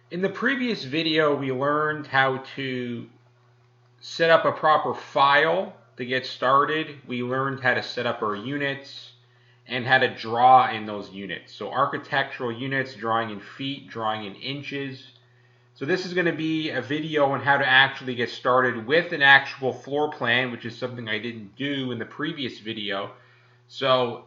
In the previous video, we learned how to set up a proper file to get started. We learned how to set up our units and how to draw in those units. So architectural units, drawing in feet, drawing in inches. So this is going to be a video on how to actually get started with an actual floor plan, which is something I didn't do in the previous video. So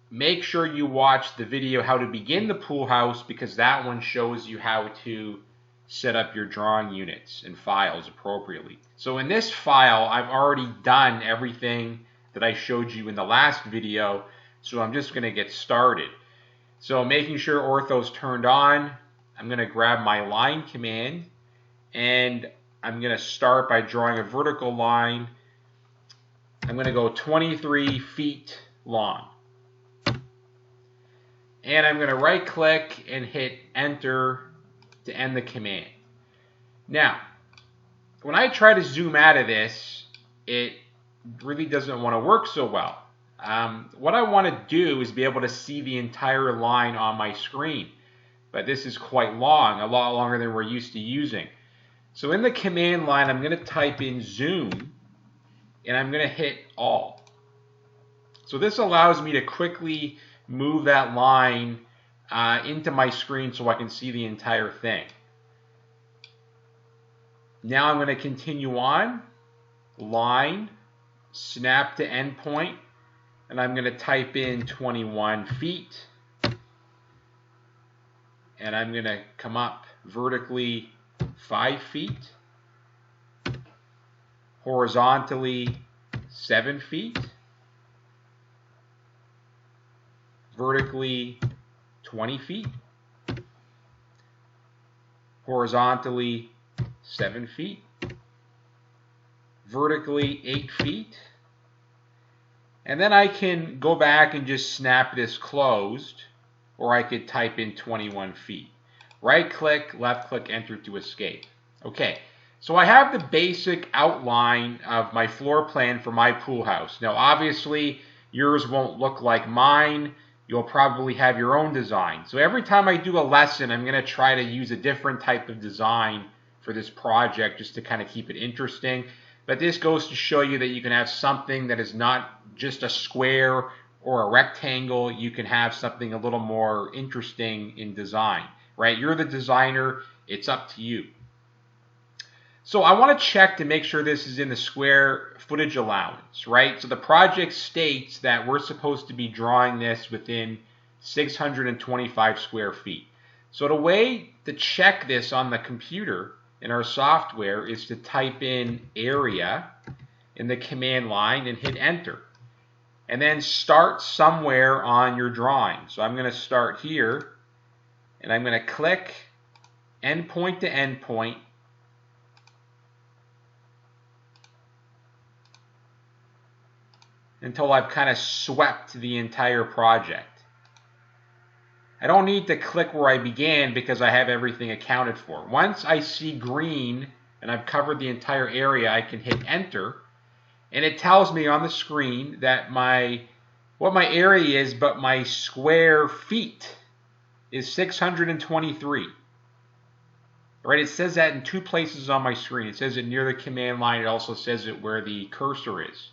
make sure you watch the video how to begin the pool house, because that one shows you how to set up your drawing units and files appropriately. So in this file, I've already done everything that I showed you in the last video, so I'm just going to get started. So making sure ortho's turned on, I'm going to grab my line command, and I'm going to start by drawing a vertical line. I'm going to go 23 feet long. And I'm going to right click and hit enter to end the command. Now, when I try to zoom out of this, it really doesn't want to work so well. What I want to do is be able to see the entire line on my screen. But this is quite long, a lot longer than we're used to using. So in the command line, I'm going to type in zoom, and I'm going to hit all. So this allows me to quickly move that line into my screen so I can see the entire thing. Now I'm going to continue on, line, snap to endpoint, and I'm going to type in 21 feet. And I'm going to come up vertically 5 feet, horizontally 7 feet, vertically 20 feet, horizontally 7 feet, vertically 8 feet, and then I can go back and just snap this closed, or I could type in 21 feet. Right click, left click, enter to escape. Okay, so I have the basic outline of my floor plan for my pool house. Now obviously yours won't look like mine. You'll probably have your own design. So every time I do a lesson, I'm going to try to use a different type of design for this project just to kind of keep it interesting. But this goes to show you that you can have something that is not just a square or a rectangle. You can have something a little more interesting in design, right? You're the designer. It's up to you. So I want to check to make sure this is in the square footage allowance, right? So the project states that we're supposed to be drawing this within 625 square feet. So the way to check this on the computer in our software is to type in area in the command line and hit enter. And then start somewhere on your drawing. So I'm going to start here, and I'm going to click endpoint to endpoint, until I've kind of swept the entire project. I don't need to click where I began because I have everything accounted for. Once I see green and I've covered the entire area, I can hit enter, and it tells me on the screen that what my area is, but my square feet is 623. Right? It says that in two places on my screen. It says it near the command line. It also says it where the cursor is.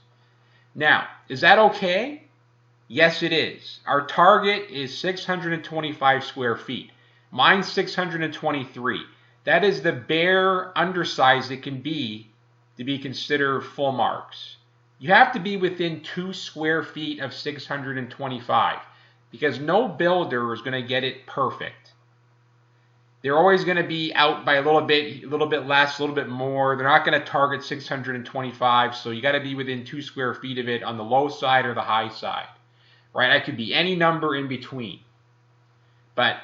Now, is that okay? Yes, it is. Our target is 625 square feet. Mine's 623. That is the bare undersize it can be to be considered full marks. You have to be within 2 square feet of 625, because no builder is going to get it perfect. They're always going to be out by a little bit less, a little bit more. They're not going to target 625, so you got to be within 2 square feet of it on the low side or the high side. Right? I could be any number in between. But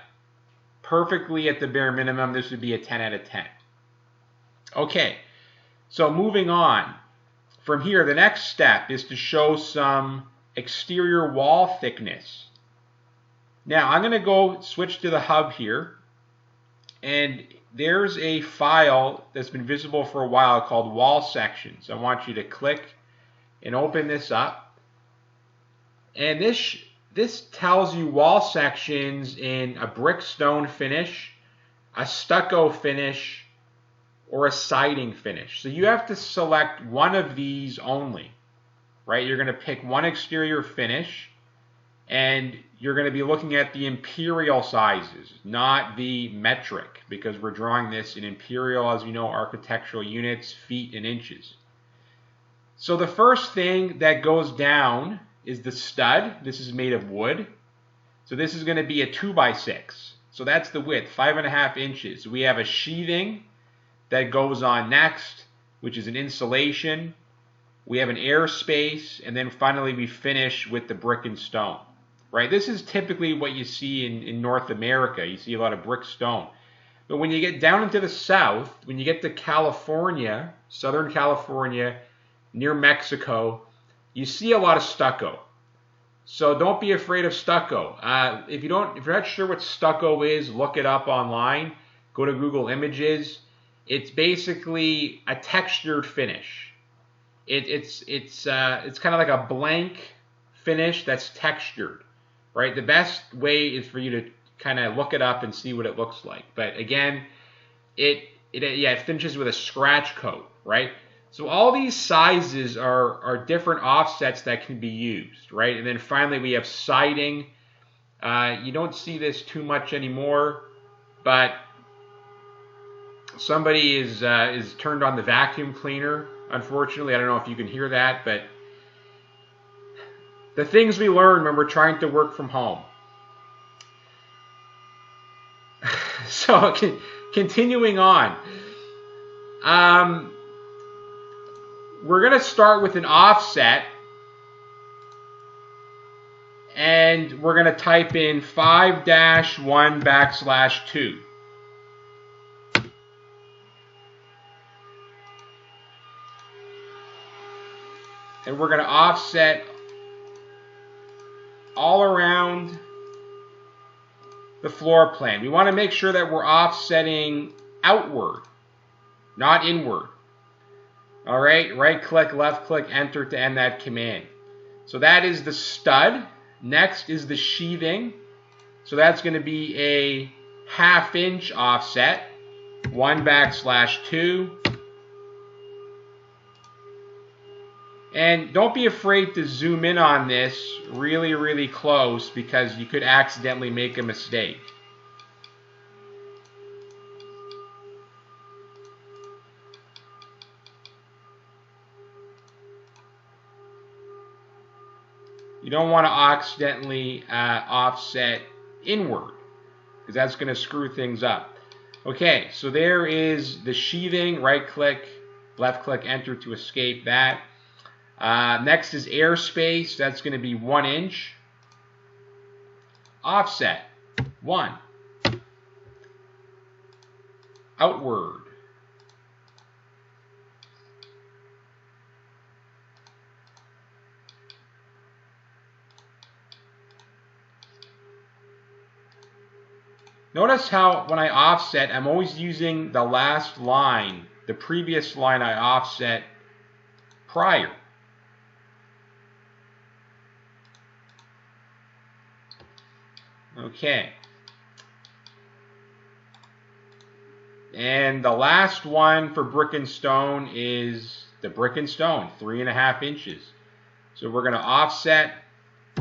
perfectly at the bare minimum, this would be a 10 out of 10. Okay, so moving on. From here, the next step is to show some exterior wall thickness. Now, I'm going to go switch to the hub here. And there's a file that's been visible for a while called wall sections. I want you to click and open this up. And this tells you wall sections in a brick stone finish, a stucco finish, or a siding finish. So you have to select one of these only, right? You're going to pick one exterior finish, and you're going to be looking at the imperial sizes, not the metric, because we're drawing this in imperial, as you know, architectural units, feet and inches. So the first thing that goes down is the stud. This is made of wood. So this is going to be a 2x6. So that's the width, 5.5 inches. We have a sheathing that goes on next, which is an insulation. We have an airspace, and then finally we finish with the brick and stone. Right? This is typically what you see in North America. You see a lot of brick stone. But when you get down into the south, when you get to California, Southern California, near Mexico, you see a lot of stucco. So don't be afraid of stucco. If you're not sure what stucco is, look it up online. Go to Google Images. It's basically a textured finish. It's kind of like a blank finish that's textured, right? The best way is for you to kind of look it up and see what it looks like. But again, it finishes with a scratch coat, right? So all these sizes are different offsets that can be used, right? And then finally we have siding. You don't see this too much anymore, but somebody is turned on the vacuum cleaner. Unfortunately, I don't know if you can hear that, but the things we learn when we're trying to work from home. So continuing on. We're going to start with an offset, and we're going to type in 5-1/2. And we're going to offset all around the floor plan. We want to make sure that we're offsetting outward, not inward. All right, right click, left click, enter to end that command. So that is the stud. Next is the sheathing. So that's going to be a 1/2 inch offset, 1/2. And don't be afraid to zoom in on this really, really close, because you could accidentally make a mistake. You don't want to accidentally offset inward, because that's going to screw things up. Okay, so there is the sheathing. Right click, left click, enter to escape that. Next is airspace. That's going to be 1 inch. Offset, 1. Outward. Notice how when I offset, I'm always using the last line, the previous line I offset prior. Okay. And the last one for brick and stone is the brick and stone, 3.5 inches. So we're going to offset,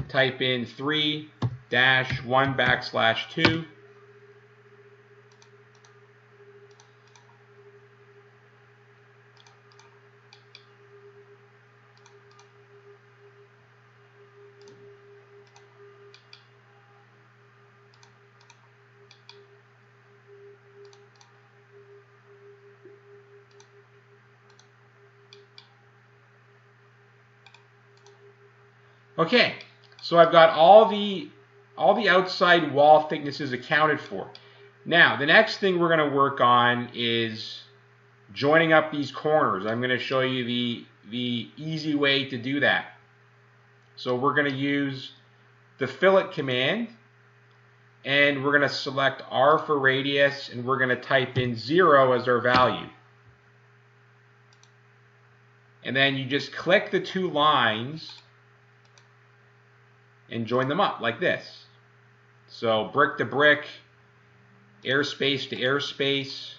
type in 3-1/2. Okay, so I've got all the outside wall thicknesses accounted for. Now, the next thing we're going to work on is joining up these corners. I'm going to show you the easy way to do that. So we're going to use the fillet command, and we're going to select R for radius, and we're going to type in 0 as our value. And then you just click the 2 lines and join them up like this. So brick to brick, airspace to airspace,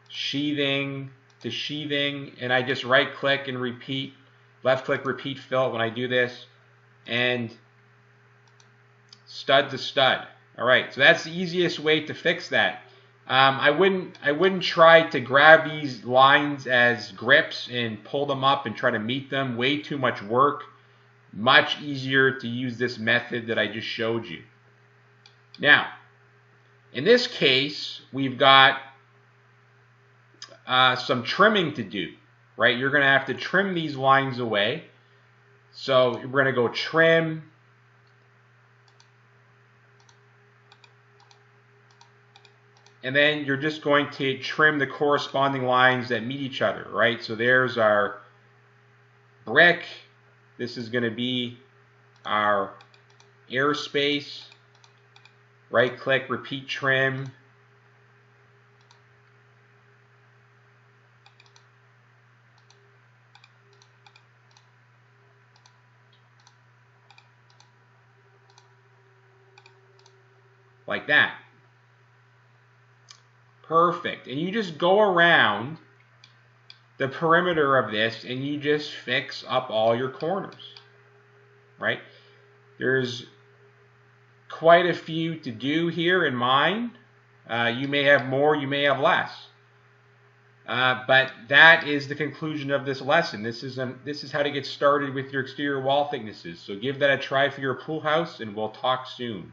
sheathing to sheathing, and I just right click and repeat, left click, repeat fill when I do this, and stud to stud. All right, so that's the easiest way to fix that. I wouldn't try to grab these lines as grips and pull them up and try to meet them. Way too much work. Much easier to use this method that I just showed you. Now, in this case, we've got some trimming to do, right? You're going to have to trim these lines away. So we're going to go trim. And then you're just going to trim the corresponding lines that meet each other, right? So there's our brick. This is going to be our airspace. Right click, repeat trim. Like that. Perfect. And you just go around the perimeter of this and you just fix up all your corners, right? There's quite a few to do here in mine. You may have more, you may have less. But that is the conclusion of this lesson. This is how to get started with your exterior wall thicknesses. So give that a try for your pool house, and we'll talk soon.